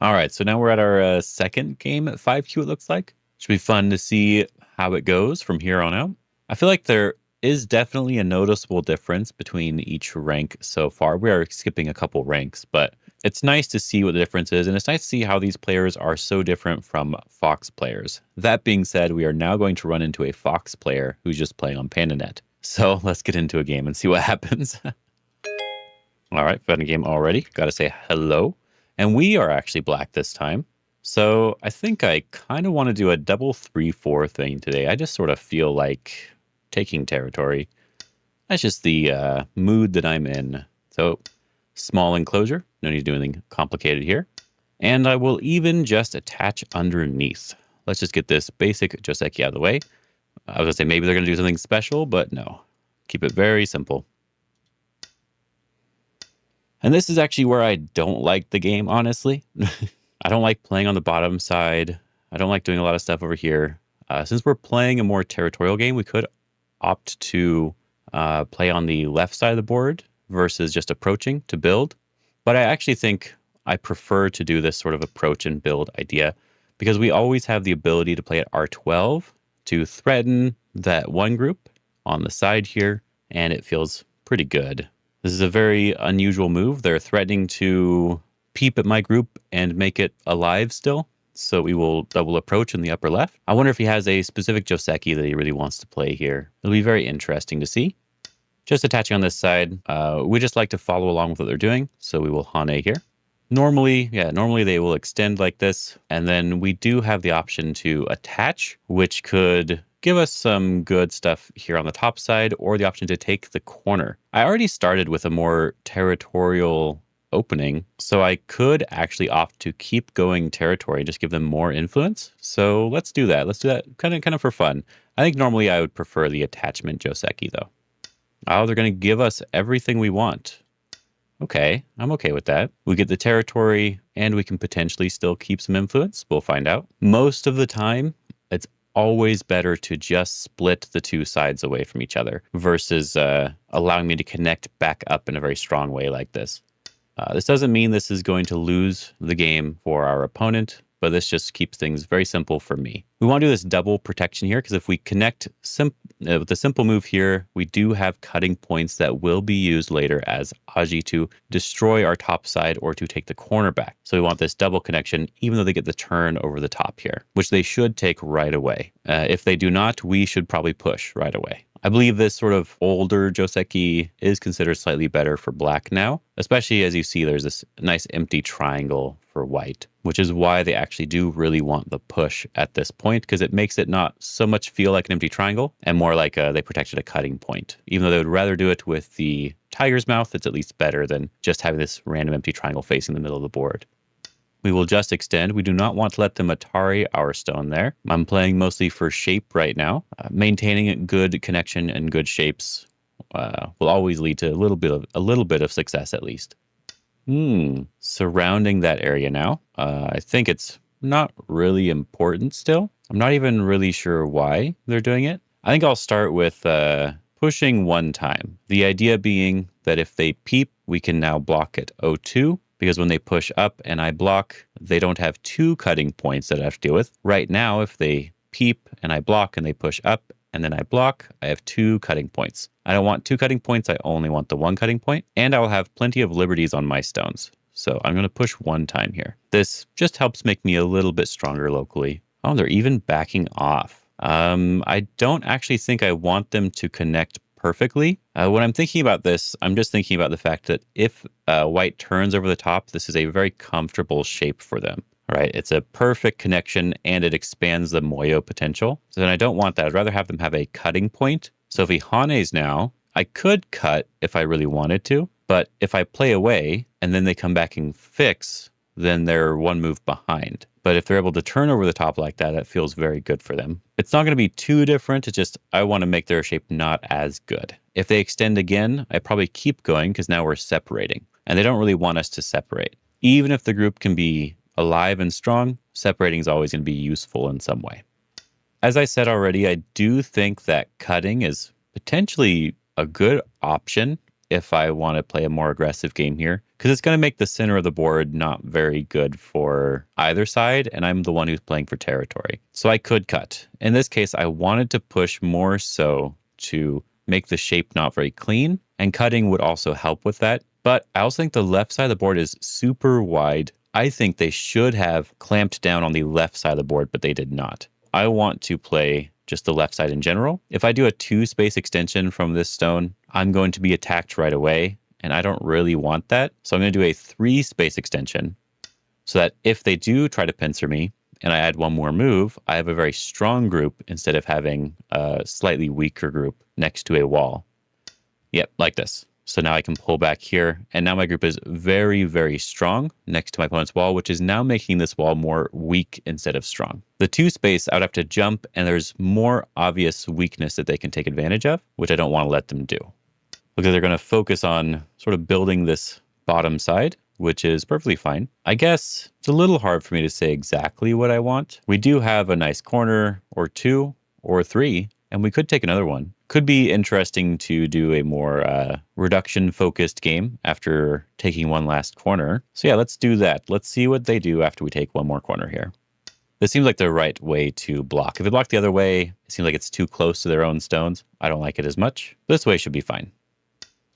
All right, so now we're at our second game at 5Q, it looks like. Should be fun to see how it goes from here on out. I feel like there is definitely a noticeable difference between each rank so far. We are skipping a couple ranks, but it's nice to see what the difference is, and it's nice to see how these players are so different from Fox players. That being said, we are now going to run into a Fox player who's just playing on Pandanet. So let's get into a game and see what happens. All right, found a game already. Got to say hello. And we are actually black this time. So I think I kind of want to do a double 3-4 thing today. I just sort of feel like taking territory. That's just the mood that I'm in. So small enclosure. No need to do anything complicated here. And I will even just attach underneath. Let's just get this basic Joseki out of the way. I was going to say maybe they're going to do something special, but no. Keep it very simple. And this is actually where I don't like the game, honestly. I don't like playing on the bottom side. I don't like doing a lot of stuff over here. Since we're playing a more territorial game, we could opt to play on the left side of the board versus just approaching to build. But I actually think I prefer to do this sort of approach and build idea because we always have the ability to play at R12 to threaten that one group on the side here, and it feels pretty good. This is a very unusual move. They're threatening to peep at my group and make it alive still. So we will double approach in the upper left. I wonder if he has a specific Joseki that he really wants to play here. It'll be very interesting to see. Just attaching on this side, we just like to follow along with what they're doing. So we will Hane here. Normally they will extend like this. And then we do have the option to attach, which could give us some good stuff here on the top side, or the option to take the corner. I already started with a more territorial opening, so I could actually opt to keep going territory, just give them more influence. So let's do that. Let's do that kind of for fun. I think normally I would prefer the attachment Joseki though. Oh, they're going to give us everything we want. Okay, I'm okay with that. We get the territory and we can potentially still keep some influence. We'll find out. Most of the time, it's always better to just split the two sides away from each other versus allowing me to connect back up in a very strong way like this. This doesn't mean this is going to lose the game for our opponent, but this just keeps things very simple for me. We want to do this double protection here because if we connect with the simple move here, we do have cutting points that will be used later as Aji to destroy our top side or to take the corner back. So we want this double connection, even though they get the turn over the top here, which they should take right away. If they do not, we should probably push right away. I believe this sort of older Joseki is considered slightly better for black now, especially as you see there's this nice empty triangle for white, which is why they actually do really want the push at this point, because it makes it not so much feel like an empty triangle and more like they protected a cutting point. Even though they would rather do it with the tiger's mouth, it's at least better than just having this random empty triangle facing the middle of the board. We will just extend. We do not want to let them Atari our stone there. I'm playing mostly for shape right now. Maintaining a good connection and good shapes will always lead to a little bit of success at least. Surrounding that area now. I think it's not really important still. I'm not even really sure why they're doing it. I think I'll start with pushing one time. The idea being that if they peep, we can now block at O2. Because when they push up and I block, they don't have two cutting points that I have to deal with. Right now, if they peep and I block and they push up and then I block, I have two cutting points. I don't want two cutting points, I only want the one cutting point, and I will have plenty of liberties on my stones. So I'm going to push one time here. This just helps make me a little bit stronger locally. Oh, they're even backing off. I don't actually think I want them to connect perfectly. When I'm thinking about this, I'm just thinking about the fact that if white turns over the top, this is a very comfortable shape for them. All right, it's a perfect connection and it expands the Moyo potential. So then I don't want that. I'd rather have them have a cutting point. So if he Hanes now, I could cut if I really wanted to, but if I play away and then they come back and fix, then they're one move behind. But if they're able to turn over the top like that, that feels very good for them. It's not going to be too different. It's just I want to make their shape not as good. If they extend again, I probably keep going because now we're separating. And they don't really want us to separate. Even if the group can be alive and strong, separating is always going to be useful in some way. As I said already, I do think that cutting is potentially a good option if I want to play a more aggressive game here, because it's going to make the center of the board not very good for either side, and I'm the one who's playing for territory. So I could cut. In this case, I wanted to push more so to make the shape not very clean, and cutting would also help with that. But I also think the left side of the board is super wide. I think they should have clamped down on the left side of the board, but they did not. I want to play just the left side in general. If I do a 2-space extension from this stone, I'm going to be attacked right away, and I don't really want that. So I'm going to do a 3-space extension so that if they do try to pincer me and I add one more move, I have a very strong group instead of having a slightly weaker group next to a wall. Yep, like this. So now I can pull back here, and now my group is very, very strong next to my opponent's wall, which is now making this wall more weak instead of strong. The 2-space, I would have to jump, and there's more obvious weakness that they can take advantage of, which I don't want to let them do. Because they're going to focus on sort of building this bottom side, which is perfectly fine. I guess it's a little hard for me to say exactly what I want. We do have a nice corner or 2 or 3, and we could take another one. Could be interesting to do a more reduction-focused game after taking one last corner. So yeah, let's do that. Let's see what they do after we take one more corner here. This seems like the right way to block. If they block the other way, it seems like it's too close to their own stones. I don't like it as much. This way should be fine.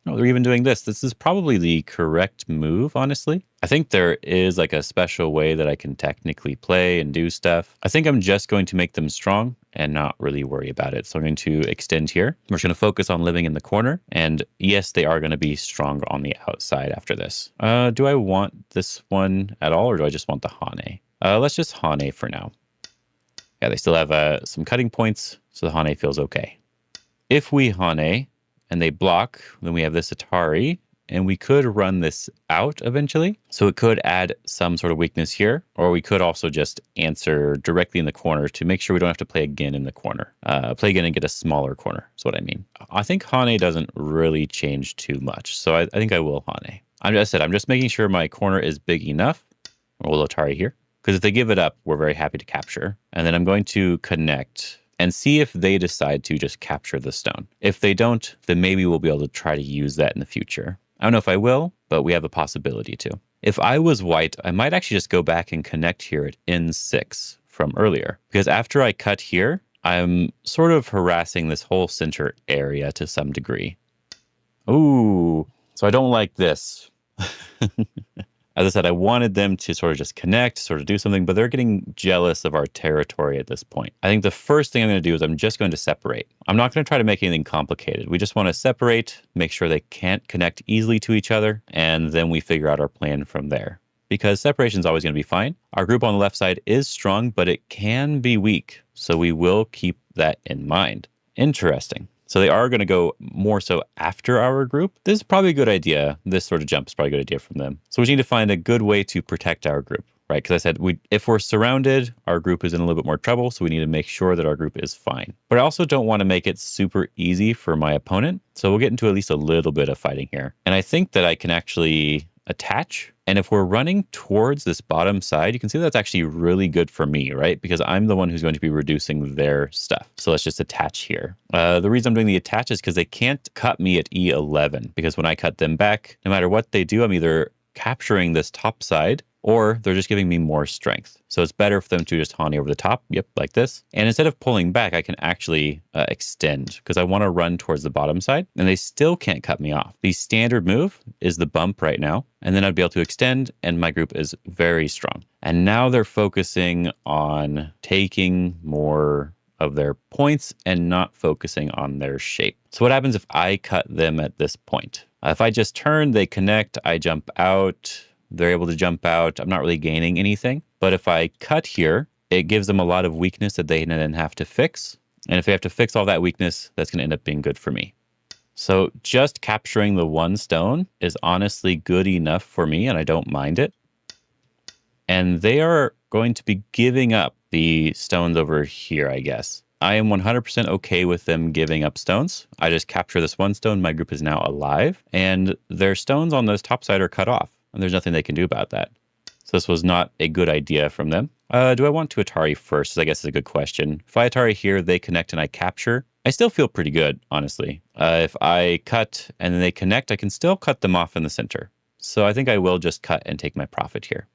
Oh, they're even doing this. This is probably the correct move, honestly. I think there is like a special way that I can technically play and do stuff. I think I'm just going to make them strong and not really worry about it. So I'm going to extend here. We're just going to focus on living in the corner. And yes, they are going to be strong on the outside after this. Do I want this one at all, or do I just want the Hane? Let's just Hane for now. Yeah, they still have some cutting points, so the Hane feels okay. If we Hane and they block, then we have this Atari, and we could run this out eventually. So it could add some sort of weakness here, or we could also just answer directly in the corner to make sure we don't have to play again in the corner. Play again and get a smaller corner, is what I mean. I think Hane doesn't really change too much, so I think I will Hane. I'm just making sure my corner is big enough. We'll Atari here, because if they give it up, we're very happy to capture. And then I'm going to connect and see if they decide to just capture the stone. If they don't, then maybe we'll be able to try to use that in the future. I don't know if I will, but we have a possibility to. If I was white, I might actually just go back and connect here at N6 from earlier. Because after I cut here, I'm sort of harassing this whole center area to some degree. Ooh, so I don't like this. As I said, I wanted them to sort of just connect, sort of do something, but they're getting jealous of our territory at this point. I think the first thing I'm going to do is I'm just going to separate. I'm not going to try to make anything complicated. We just want to separate, make sure they can't connect easily to each other, and then we figure out our plan from there. Because separation is always going to be fine. Our group on the left side is strong, but it can be weak. So we will keep that in mind. Interesting. So they are going to go more so after our group. This is probably a good idea. This sort of jump is probably a good idea from them. So we need to find a good way to protect our group, right? Because I said, if we're surrounded, our group is in a little bit more trouble. So we need to make sure that our group is fine. But I also don't want to make it super easy for my opponent. So we'll get into at least a little bit of fighting here. And I think that I can actually attach. And if we're running towards this bottom side, you can see that's actually really good for me, right? Because I'm the one who's going to be reducing their stuff. So let's just attach here. The reason I'm doing the attach is because they can't cut me at E11, because when I cut them back, no matter what they do, I'm either capturing this top side or they're just giving me more strength. So it's better for them to just Hane over the top, yep, like this. And instead of pulling back, I can actually extend, because I want to run towards the bottom side, and they still can't cut me off. The standard move is the bump right now, and then I'd be able to extend, and my group is very strong. And now they're focusing on taking more of their points and not focusing on their shape. So what happens if I cut them at this point? If I just turn, they connect, I jump out, they're able to jump out. I'm not really gaining anything. But if I cut here, it gives them a lot of weakness that they then have to fix. And if they have to fix all that weakness, that's going to end up being good for me. So just capturing the one stone is honestly good enough for me, and I don't mind it. And they are going to be giving up the stones over here, I guess. I am 100% okay with them giving up stones. I just capture this one stone. My group is now alive, and their stones on this top side are cut off. And there's nothing they can do about that. So this was not a good idea from them. Do I want to Atari first? I guess is a good question. If I Atari here, they connect and I capture, I still feel pretty good, honestly. If I cut and then they connect, I can still cut them off in the center. So I think I will just cut and take my profit here.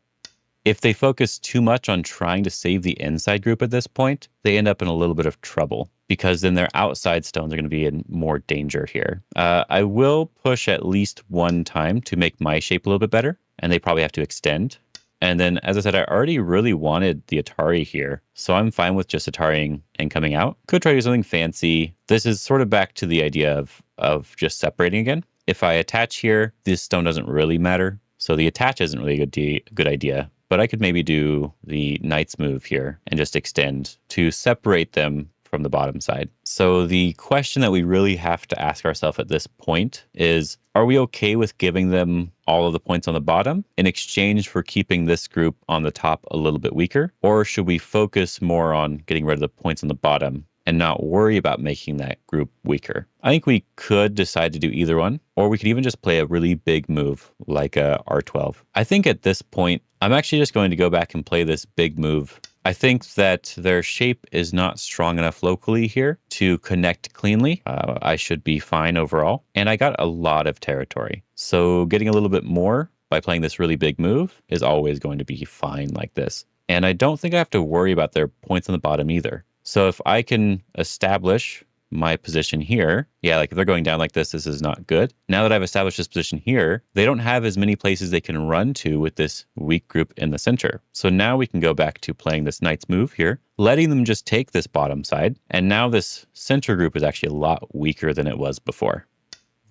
If they focus too much on trying to save the inside group at this point, they end up in a little bit of trouble because then their outside stones are going to be in more danger here. I will push at least one time to make my shape a little bit better, and they probably have to extend. And then, as I said, I already really wanted the Atari here, so I'm fine with just Atarying and coming out. Could try to do something fancy. This is sort of back to the idea of just separating again. If I attach here, this stone doesn't really matter, so the attach isn't really a good idea. But I could maybe do the knight's move here and just extend to separate them from the bottom side. So the question that we really have to ask ourselves at this point is, are we okay with giving them all of the points on the bottom in exchange for keeping this group on the top a little bit weaker? Or should we focus more on getting rid of the points on the bottom and not worry about making that group weaker? I think we could decide to do either one, or we could even just play a really big move like a R12. I think at this point, I'm actually just going to go back and play this big move. I think that their shape is not strong enough locally here to connect cleanly. I should be fine overall. And I got a lot of territory. So getting a little bit more by playing this really big move is always going to be fine like this. And I don't think I have to worry about their points on the bottom either. So if I can establish my position here, yeah, like if they're going down like this is not good. Now that I've established this position here, they don't have as many places they can run to with this weak group in the center. So now we can go back to playing this knight's move here, letting them just take this bottom side. And now this center group is actually a lot weaker than it was before.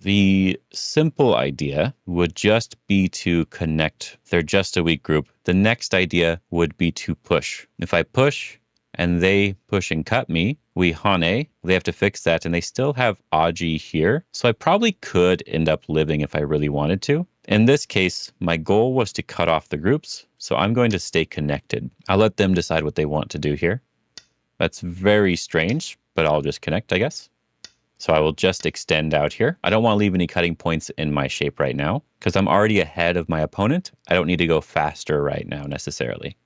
The simple idea would just be to connect. They're just a weak group. The next idea would be to push. If I push, and they push and cut me, we hane, they have to fix that, and they still have Aji here. So I probably could end up living if I really wanted to. In this case, my goal was to cut off the groups, so I'm going to stay connected. I'll let them decide what they want to do here. That's very strange, but I'll just connect, I guess. So I will just extend out here. I don't want to leave any cutting points in my shape right now, because I'm already ahead of my opponent. I don't need to go faster right now necessarily.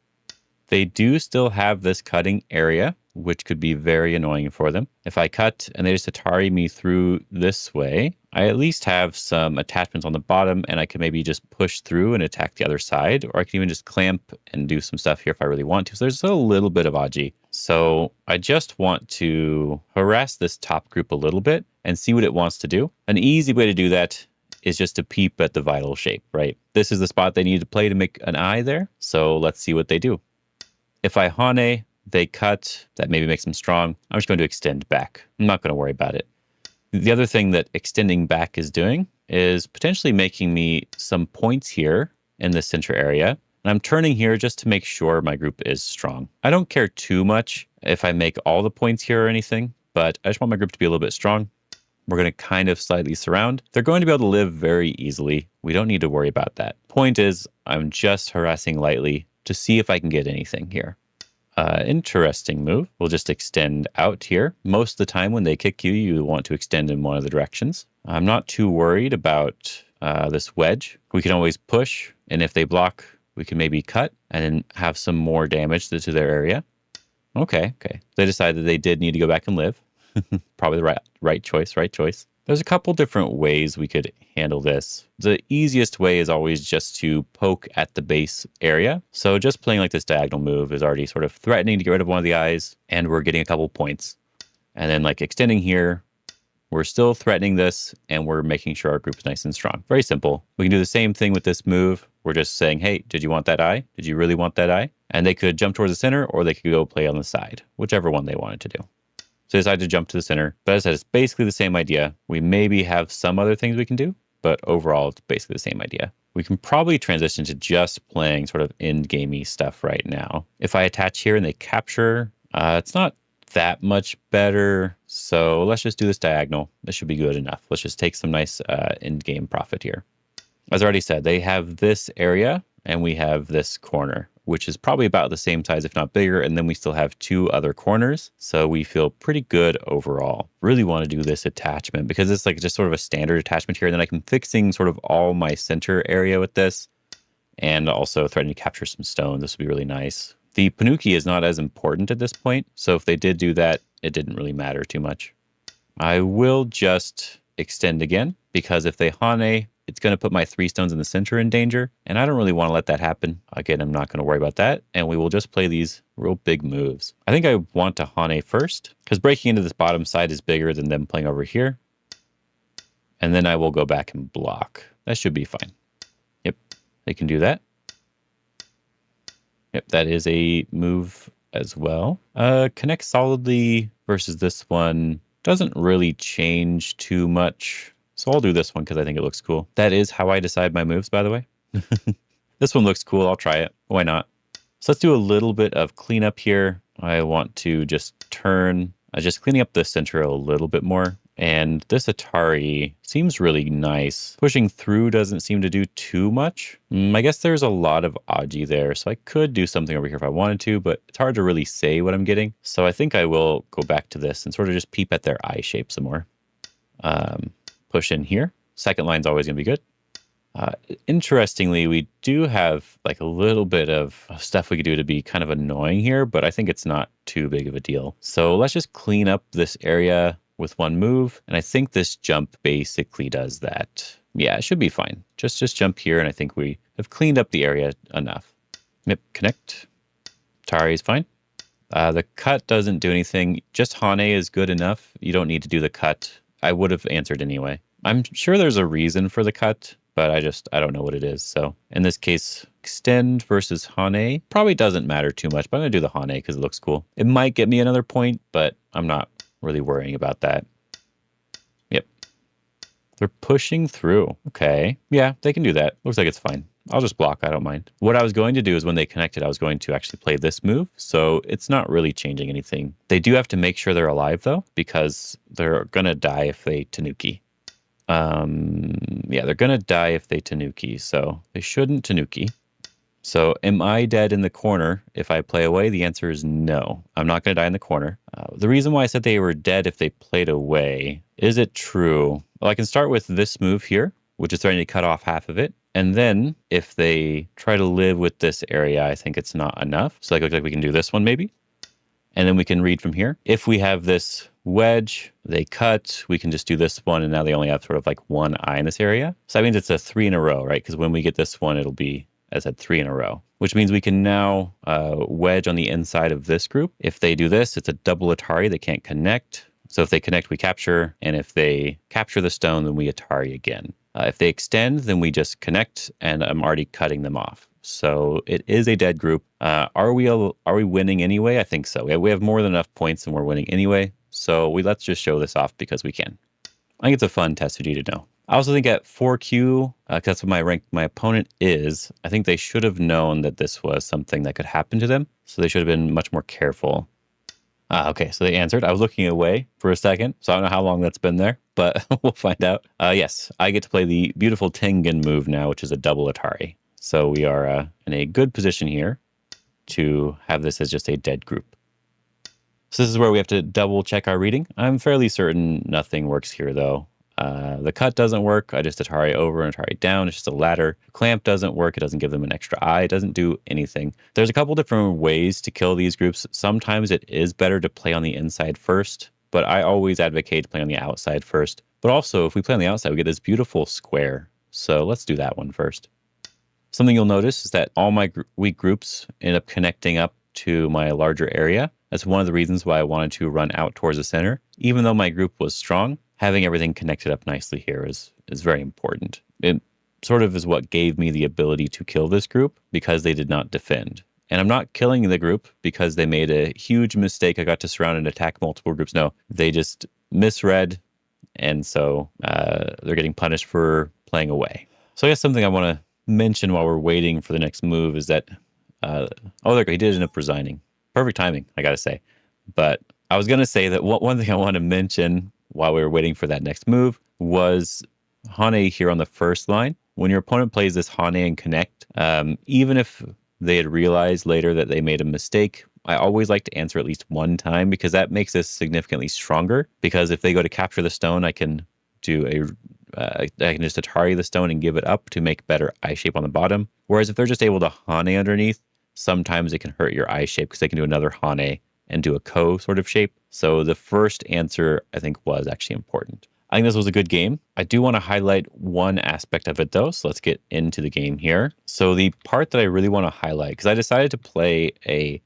They do still have this cutting area, which could be very annoying for them. If I cut and they just Atari me through this way, I at least have some attachments on the bottom, and I can maybe just push through and attack the other side, or I can even just clamp and do some stuff here if I really want to. So there's a little bit of Aji. So I just want to harass this top group a little bit and see what it wants to do. An easy way to do that is just to peep at the vital shape, right? This is the spot they need to play to make an eye there. So let's see what they do. If I hane, they cut, that maybe makes them strong. I'm just going to extend back. I'm not going to worry about it. The other thing that extending back is doing is potentially making me some points here in the center area. And I'm turning here just to make sure my group is strong. I don't care too much if I make all the points here or anything, but I just want my group to be a little bit strong. We're going to kind of slightly surround. They're going to be able to live very easily. We don't need to worry about that. Point is, I'm just harassing lightly to see if I can get anything here. Interesting move. We'll just extend out here. Most of the time when they kick you, you want to extend in one of the directions. I'm not too worried about this wedge. We can always push, and if they block, we can maybe cut and then have some more damage to their area. Okay. They decided they did need to go back and live. Probably the right choice. There's a couple different ways we could handle this. The easiest way is always just to poke at the base area. So just playing like this diagonal move is already sort of threatening to get rid of one of the eyes, and we're getting a couple points. And then like extending here, we're still threatening this, and we're making sure our group is nice and strong. Very simple. We can do the same thing with this move. We're just saying, hey, did you want that eye? Did you really want that eye? And they could jump towards the center, or they could go play on the side, whichever one they wanted to do. So I decided to jump to the center. But as I said, it's basically the same idea. We maybe have some other things we can do, but overall, it's basically the same idea. We can probably transition to just playing sort of end-gamey stuff right now. If I attach here and they capture, it's not that much better. So let's just do this diagonal. This should be good enough. Let's just take some nice end-game profit here. As I already said, they have this area and we have this corner, which is probably about the same size, if not bigger. And then we still have two other corners. So we feel pretty good overall. Really want to do this attachment because it's like just sort of a standard attachment here. And then I can fixing sort of all my center area with this and also threatening to capture some stone. This would be really nice. The Panuki is not as important at this point. So if they did do that, it didn't really matter too much. I will just extend again, because if they Hane, it's going to put my 3 stones in the center in danger, and I don't really want to let that happen. Again, I'm not going to worry about that, and we will just play these real big moves. I think I want to Hane first, because breaking into this bottom side is bigger than them playing over here. And then I will go back and block. That should be fine. Yep, they can do that. Yep, that is a move as well. Connect solidly versus this one doesn't really change too much. So I'll do this one because I think it looks cool. That is how I decide my moves, by the way. This one looks cool. I'll try it. Why not? So let's do a little bit of cleanup here. I want to just turn, just cleaning up the center a little bit more. And this Atari seems really nice. Pushing through doesn't seem to do too much. I guess there's a lot of Aji there, so I could do something over here if I wanted to, but it's hard to really say what I'm getting. So I think I will go back to this and sort of just peep at their eye shape some more. Push in here. Second line's always going to be good. Interestingly, we do have like a little bit of stuff we could do to be kind of annoying here, but I think it's not too big of a deal. So let's just clean up this area with one move. And I think this jump basically does that. Yeah, it should be fine. Just jump here, and I think we have cleaned up the area enough. Yep, connect. Atari is fine. The cut doesn't do anything. Just Hane is good enough. You don't need to do the cut. I would have answered anyway. I'm sure there's a reason for the cut, but I don't know what it is. So in this case, extend versus Hane probably doesn't matter too much, but I'm going to do the Hane because it looks cool. It might get me another point, but I'm not really worrying about that. Yep. They're pushing through. Okay. Yeah, they can do that. Looks like it's fine. I'll just block. I don't mind. What I was going to do is when they connected, I was going to actually play this move. So it's not really changing anything. They do have to make sure they're alive though, because they're going to die if they Tanuki. Yeah, they're going to die if they Tanuki. So they shouldn't Tanuki. So am I dead in the corner if I play away? The answer is no. I'm not going to die in the corner. The reason why I said they were dead if they played away, is it true? Well, I can start with this move here, which is starting to cut off half of it. And then if they try to live with this area, I think it's not enough. So it looks like we can do this one maybe. And then we can read from here. If we have this wedge, they cut, we can just do this one. And now they only have sort of like one eye in this area. So that means it's a 3 in a row, right? Because when we get this one, it'll be, as I said, 3 in a row, which means we can now wedge on the inside of this group. If they do this, it's a double Atari. They can't connect. So if they connect, we capture. And if they capture the stone, then we Atari again. If they extend, then we just connect, and I'm already cutting them off. So it is a dead group. Are we winning anyway? I think so. We have more than enough points, and we're winning anyway. So let's just show this off because we can. I think it's a fun test for you to know. I also think at 4Q, that's what my opponent is, I think they should have known that this was something that could happen to them. So they should have been much more careful. Okay, so they answered. I was looking away for a second, so I don't know how long that's been there, but we'll find out. Yes, I get to play the beautiful Tengen move now, which is a double Atari. So we are in a good position here to have this as just a dead group. So this is where we have to double check our reading. I'm fairly certain nothing works here though. The cut doesn't work. I just Atari over and Atari down. It's just a ladder. Clamp doesn't work. It doesn't give them an extra eye. It doesn't do anything. There's a couple different ways to kill these groups. Sometimes it is better to play on the inside first, but I always advocate playing on the outside first. But also, if we play on the outside, we get this beautiful square. So let's do that one first. Something you'll notice is that all my weak groups end up connecting up to my larger area. That's one of the reasons why I wanted to run out towards the center. Even though my group was strong, having everything connected up nicely here is very important. It sort of is what gave me the ability to kill this group because they did not defend. And I'm not killing the group because they made a huge mistake. I got to surround and attack multiple groups. No, they just misread. And so they're getting punished for playing away. So I guess something I want to mention while we're waiting for the next move is that, there he did end up resigning. Perfect timing, I got to say. But I was going to say that one thing I want to mention while we were waiting for that next move was Hane here on the first line. When your opponent plays this Hane and connect, even if they had realized later that they made a mistake, I always like to answer at least one time because that makes this significantly stronger. Because if they go to capture the stone, I can do I can just Atari the stone and give it up to make better eye shape on the bottom. Whereas if they're just able to Hane underneath, sometimes it can hurt your eye shape because they can do another Hane and do a Ko sort of shape. So the first answer, I think, was actually important. I think this was a good game. I do want to highlight one aspect of it, though. So let's get into the game here. So the part that I really want to highlight, because I decided to play a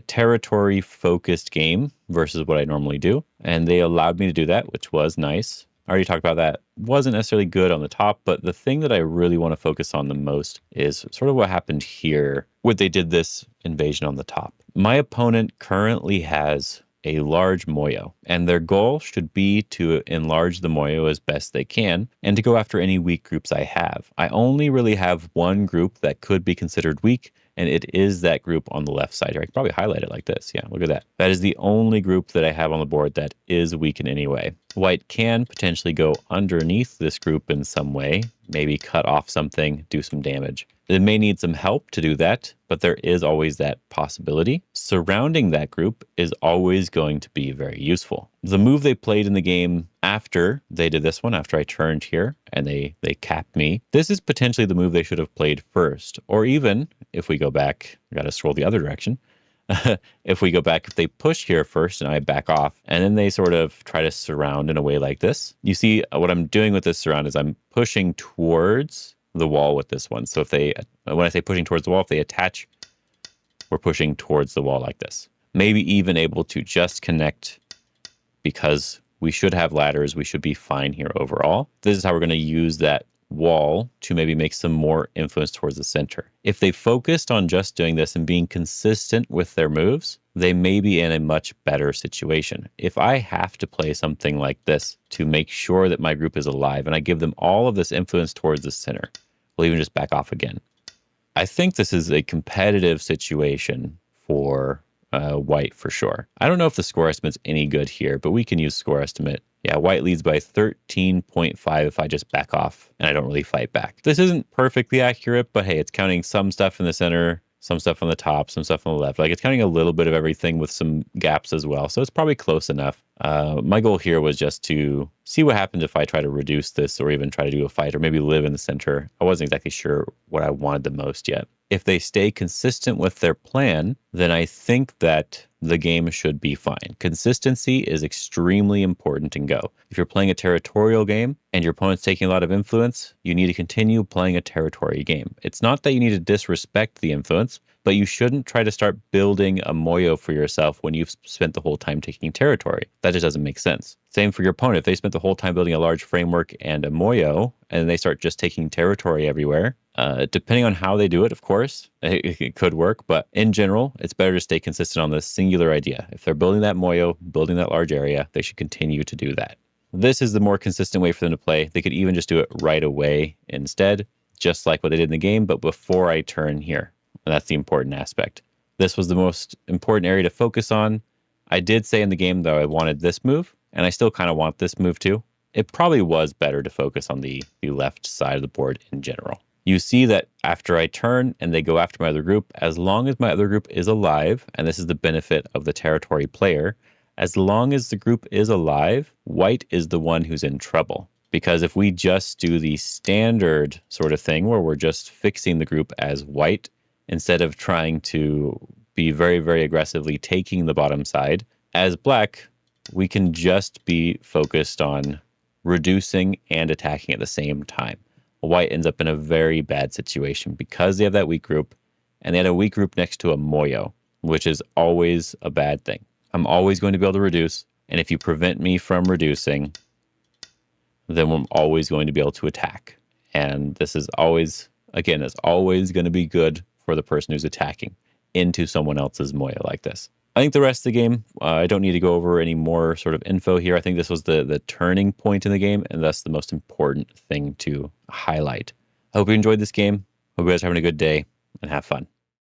territory-focused game versus what I normally do. And they allowed me to do that, which was nice. I already talked about that. Wasn't necessarily good on the top, but the thing that I really want to focus on the most is sort of what happened here when they did this invasion on the top. My opponent currently has a large moyo, and their goal should be to enlarge the moyo as best they can and to go after any weak groups I have. I only really have one group that could be considered weak, and it is that group on the left side here. I could probably highlight it like this. Yeah, look at that. That is the only group that I have on the board that is weak in any way. White can potentially go underneath this group in some way, maybe cut off something, do some damage. It may need some help to do that, but there is always that possibility. Surrounding that group is always going to be very useful. The move they played in the game after they did this one, after I turned here and they capped me, this is potentially the move they should have played first. Or even, if we go back, I got to scroll the other direction. If we go back, if they push here first and I back off, and then they sort of try to surround in a way like this. You see what I'm doing with this surround is I'm pushing towards the wall with this one. So if they, when I say pushing towards the wall, if they attach, we're pushing towards the wall like this. Maybe even able to just connect, because we should have ladders. We should be fine here overall. This is how we're going to use that wall to maybe make some more influence towards the center. If they focused on just doing this and being consistent with their moves, they may be in a much better situation. If I have to play something like this to make sure that my group is alive and I give them all of this influence towards the center, we'll even just back off again. I think this is a competitive situation for white for sure. I don't know if the score estimate's any good here, but we can use score estimate. Yeah, white leads by 13.5 if I just back off and I don't really fight back. This isn't perfectly accurate, but hey, it's counting some stuff in the center, some stuff on the top, some stuff on the left. Like, it's counting a little bit of everything with some gaps as well. So it's probably close enough. My goal here was just to see what happens if I try to reduce this or even try to do a fight or maybe live in the center. I wasn't exactly sure what I wanted the most yet. If they stay consistent with their plan, then I think that the game should be fine. Consistency is extremely important in Go. If you're playing a territorial game and your opponent's taking a lot of influence, you need to continue playing a territory game. It's not that you need to disrespect the influence, but you shouldn't try to start building a moyo for yourself when you've spent the whole time taking territory. That just doesn't make sense. Same for your opponent. If they spent the whole time building a large framework and a moyo, and they start just taking territory everywhere, depending on how they do it, of course, it could work. But in general, it's better to stay consistent on this singular idea. If they're building that moyo, building that large area, they should continue to do that. This is the more consistent way for them to play. They could even just do it right away instead, just like what they did in the game, but before I turn here. And that's the important aspect. This was the most important area to focus on. I did say in the game, though, I wanted this move, and I still kind of want this move too. It probably was better to focus on the left side of the board in general. You see that after I turn and they go after my other group, as long as my other group is alive, and this is the benefit of the territory player, as long as the group is alive, white is the one who's in trouble. Because if we just do the standard sort of thing where we're just fixing the group as white, instead of trying to be very, very aggressively taking the bottom side, as black, we can just be focused on reducing and attacking at the same time. White ends up in a very bad situation because they have that weak group, and they had a weak group next to a moyo, which is always a bad thing. I'm always going to be able to reduce, and if you prevent me from reducing, then I'm always going to be able to attack. And this is always, again, it's always going to be good for the person who's attacking into someone else's moyo like this. I think the rest of the game, I don't need to go over any more sort of info here. I think this was the turning point in the game, and that's the most important thing to highlight. I hope you enjoyed this game. Hope you guys are having a good day, and have fun.